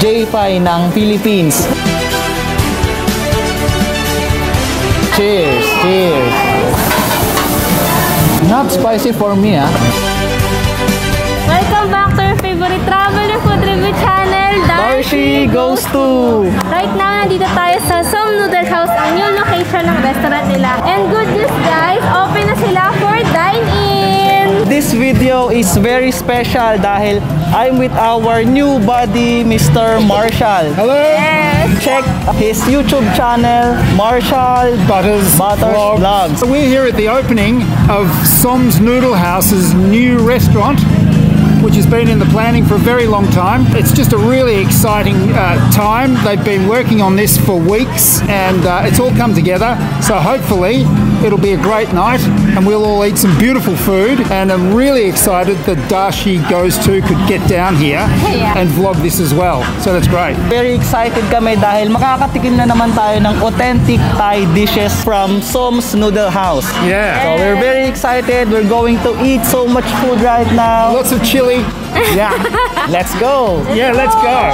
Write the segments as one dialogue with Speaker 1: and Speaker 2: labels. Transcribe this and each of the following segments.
Speaker 1: J-Pie ng Philippines. Cheers! Cheers! Not spicy for me, ah.
Speaker 2: Welcome back to your favorite travel and food review channel,
Speaker 1: DarShey GoesTo!
Speaker 2: Right now, nandito tayo sa Some Noodle House, ang new location ng restaurant nila. And good news guys, open na sila for dine-in!
Speaker 1: This video is very special dahil I'm with our new buddy, Mr. Marshall.
Speaker 3: Hello!
Speaker 2: Yes!
Speaker 1: Check his YouTube channel, Marshall
Speaker 3: Butters
Speaker 1: Vlogs.
Speaker 3: So we're here at the opening of Som's Noodle House's new restaurant, which has been in the planning for a very long time. It's just a really exciting time. They've been working on this for weeks and it's all come together. So hopefully it'll be a great night and we'll all eat some beautiful food. And I'm really excited that DarShey GoesTo could get down here and vlog this as well. So that's great.
Speaker 1: Very excited kami dahil makakatikim na naman tayo ng authentic Thai dishes from Som's Noodle House.
Speaker 3: Yeah.
Speaker 1: So we're very excited. We're going to eat so much food right now.
Speaker 3: Lots of chili.
Speaker 1: Yeah, let's go.
Speaker 3: Yeah, let's go.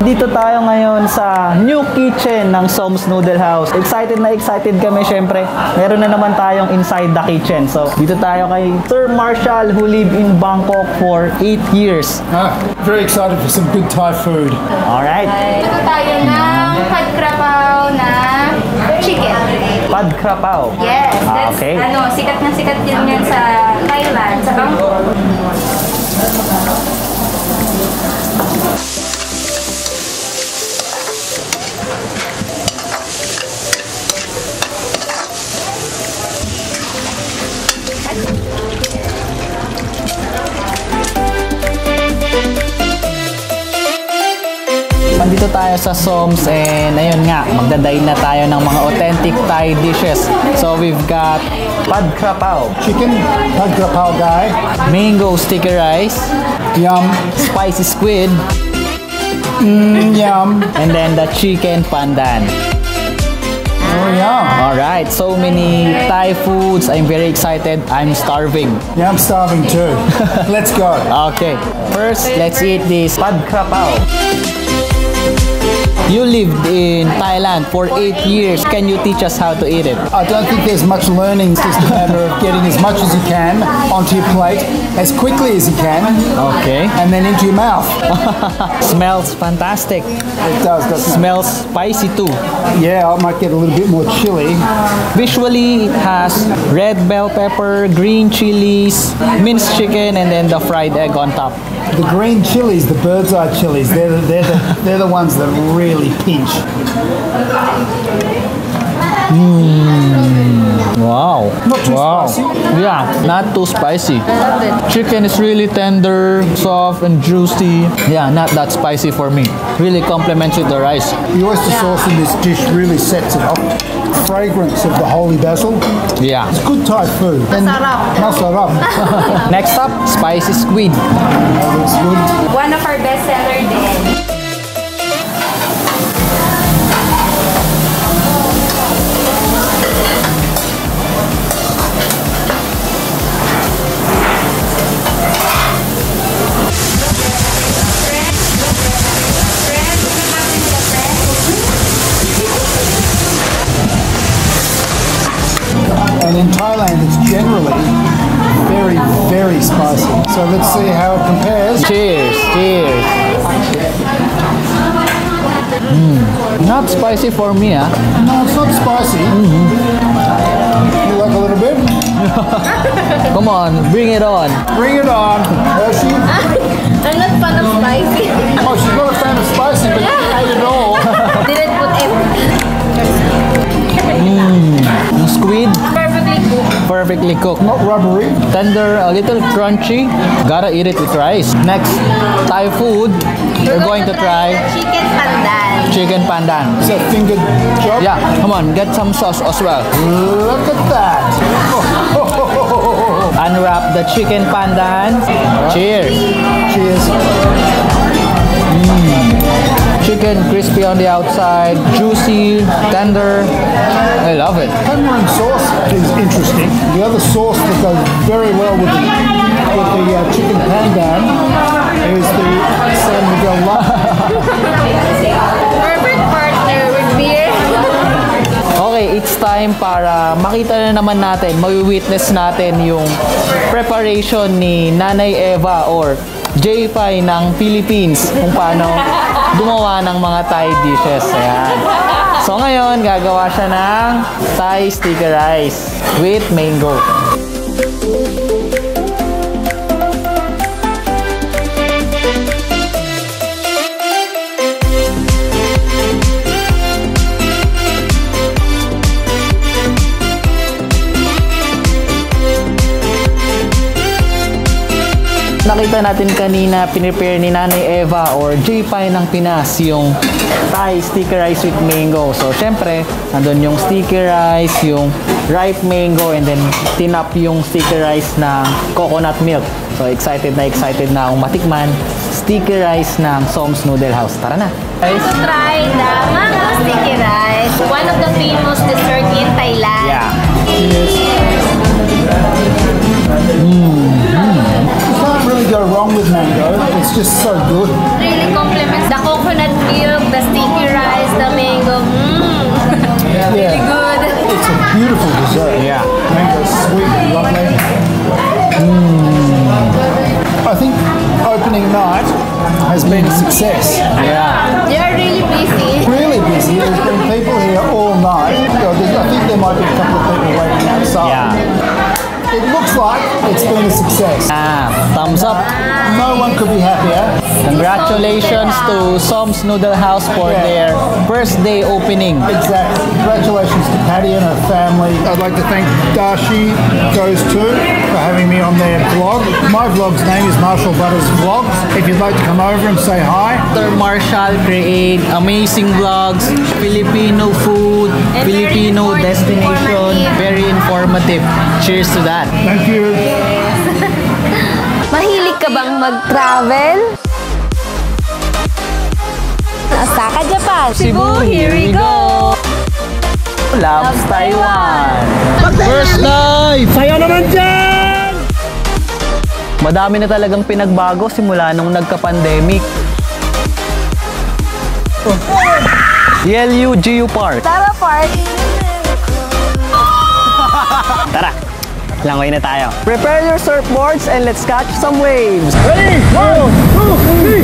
Speaker 1: Dito tayo ngayon sa new kitchen ng Som's Noodle House. Excited na excited kami syempre. Meron na naman tayong inside the kitchen. So, dito tayo kay Sir Marshall who lived in Bangkok for 8 years.
Speaker 3: Very excited for some good Thai food.
Speaker 1: Alright.
Speaker 2: Ito tayo ng pad krapao na chicken.
Speaker 1: Pad krapao.
Speaker 2: Yes, that's
Speaker 1: Okay.
Speaker 2: sikat na sikat din yan sa Thailand, sa Bangkok.
Speaker 1: Nandito tayo sa Som's and ayun nga, magdadain na tayo ng mga authentic Thai dishes. So we've got pad krapao,
Speaker 3: Chicken, pad krapao guy.
Speaker 1: mango sticky rice,
Speaker 3: Yum.
Speaker 1: spicy squid,
Speaker 3: Yum.
Speaker 1: and then the chicken pandan.
Speaker 3: Oh, yum.
Speaker 1: Alright, so many Thai foods. I'm very excited. I'm starving.
Speaker 3: Yeah, I'm starving too. Let's go.
Speaker 1: Okay, first let's eat this pad krapao. You lived in Thailand for 8 years. Can you teach us how to eat it?
Speaker 3: I don't think there's much learning. It's just a matter of getting as much as you can onto your plate as quickly as you can.
Speaker 1: Okay.
Speaker 3: And then into your mouth.
Speaker 1: Smells fantastic.
Speaker 3: It does, doesn't it?
Speaker 1: Smells spicy too.
Speaker 3: Yeah, I might get a little bit more chili.
Speaker 1: Visually, it has red bell pepper, green chilies, minced chicken, and then the fried egg on top.
Speaker 3: The green chilies, the bird's eye chilies, they're the ones that really pinch.
Speaker 1: Wow.
Speaker 3: Not too spicy.
Speaker 1: Yeah, not too spicy. Chicken is really tender, soft, and juicy. Yeah, not that spicy for me. Really complements with the rice.
Speaker 3: The oyster sauce in this dish really sets it off. Fragrance of the holy basil.
Speaker 1: Yeah.
Speaker 3: It's good Thai food. Masarap.
Speaker 1: Next up, spicy squid.
Speaker 3: That looks good.
Speaker 2: One of our best seller din.
Speaker 3: And in Thailand, it's generally very, very spicy. So let's see how it compares.
Speaker 1: Cheers, cheers. Not spicy for me, ah.
Speaker 3: No, it's not spicy. You like a little bit?
Speaker 1: Come on, bring it on.
Speaker 3: Bring it on. Hershey.
Speaker 2: I'm not fan of spicy.
Speaker 3: Oh, she's not a fan of spicy, but she ate it all.
Speaker 2: Didn't put everything.
Speaker 1: Yung squid,
Speaker 2: Perfectly cooked.
Speaker 1: perfectly cooked.
Speaker 3: Not rubbery.
Speaker 1: Tender, a little crunchy. Gotta eat it with rice. Next, Thai food. We're going to try
Speaker 2: chicken pandan.
Speaker 1: chicken pandan.
Speaker 3: It's a fingered job.
Speaker 1: Yeah, come on, get some sauce as well.
Speaker 3: Look at that.
Speaker 1: Unwrap the chicken pandan. Cheers.
Speaker 3: Cheers.
Speaker 1: Chicken crispy on the outside, juicy, tender. I love it.
Speaker 3: Tamarind sauce is interesting. The other sauce that goes very well with the chicken pandan is the San Miguel Lava.
Speaker 2: Perfect partner with beer.
Speaker 1: Okay, it's time para makita na naman natin, mawi-witness natin yung preparation ni Nanay Eva or J-Pie ng Philippines kung paano gumawa ng mga Thai dishes. Ayan. So ngayon, gagawa siya ng Thai sticky rice with mango. Nakita natin kanina, pinrepare ni Nanay Eva or J-Pie ng Pinas yung Thai sticky rice with mango. So, syempre, nandun yung sticky rice, yung ripe mango, and then tinap yung sticky rice ng coconut milk. So, excited na akong matikman sticky rice ng Som's Noodle House. Tara na!
Speaker 2: To try the mango sticky rice, one of the famous dessert in Thailand.
Speaker 1: Yeah.
Speaker 3: You can't really go wrong with mango. It's just so good.
Speaker 2: Really complements the coconut milk, the sticky rice, the mango. Really good.
Speaker 3: It's a beautiful dessert.
Speaker 1: Yeah.
Speaker 3: Mango sweet and lovely. I think opening night has been a success.
Speaker 1: Yeah.
Speaker 2: They are really busy.
Speaker 3: Really busy. There's been people here all night. I think there might be a couple of people waiting outside.
Speaker 1: Yeah.
Speaker 3: It looks like it's been a success.
Speaker 1: Thumbs up.
Speaker 3: No one could be happier.
Speaker 1: Congratulations to Som's Noodle House for their first day opening.
Speaker 3: Exactly. Congratulations to Patty and her family. I'd like to thank DarShey GoesTo for having me on their vlog. My vlog's name is Marshall Butters Vlogs. If you'd like to come over and say hi.
Speaker 1: Sir Marshall create amazing vlogs, Filipino food,
Speaker 2: And
Speaker 1: Filipino
Speaker 2: very
Speaker 1: destination, very informative. Cheers to that.
Speaker 3: Thank you.
Speaker 2: Mahilig ka bang mag-travel? Osaka, Japan. Cebu, here we go.
Speaker 1: Loves Taiwan.
Speaker 3: First live! Sayo naman dyan!
Speaker 1: Madami na talagang pinagbago simula nung nagka-pandemic. LU-GU Park.
Speaker 2: Tara, party.
Speaker 1: Tara, langoy na tayo. Prepare your surfboards and let's catch some waves.
Speaker 3: Ready? 1, 2,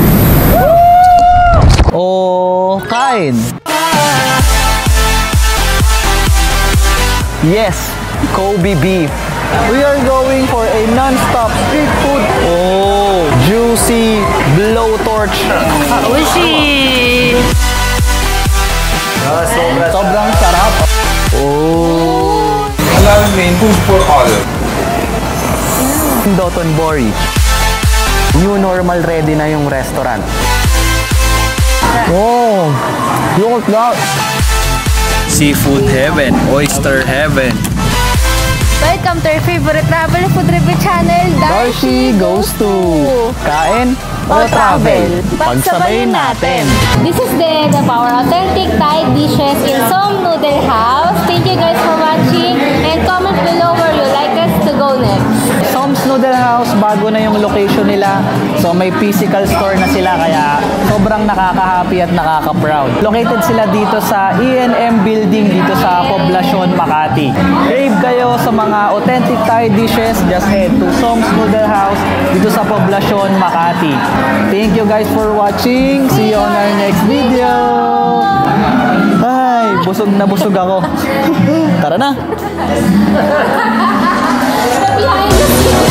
Speaker 3: 3!
Speaker 1: Oh, kain. Yes, Kobe beef. We are going for a non-stop street food. Oh, juicy blowtorch.
Speaker 2: Ushi!
Speaker 1: Sobrang sarap. Oh.
Speaker 4: Halal main food for all.
Speaker 1: Dotonbori. New normal ready na yung restaurant. Oh, look at that.
Speaker 4: Seafood heaven, oyster heaven.
Speaker 2: Welcome to our favorite travel food review channel,
Speaker 1: DarShey GoesTo. Kain o travel? Pagsabayin natin.
Speaker 2: This is the our authentic Thai dishes in Som Noodle House. Thank you guys for watching and comment below where you like us to go next.
Speaker 1: Som's Noodle House, bago na yung location nila. So may physical store na sila kaya sobrang nakaka-happy at nakaka-proud. Located sila dito sa E&M building dito sa Poblacion, Makati. Crave kayo sa mga authentic Thai dishes, just head to Som's Noodle House dito sa Poblacion, Makati. Thank you guys for watching. See you on our next video. Ay, busog na busog ako. Tara na.
Speaker 2: Behind the scenes.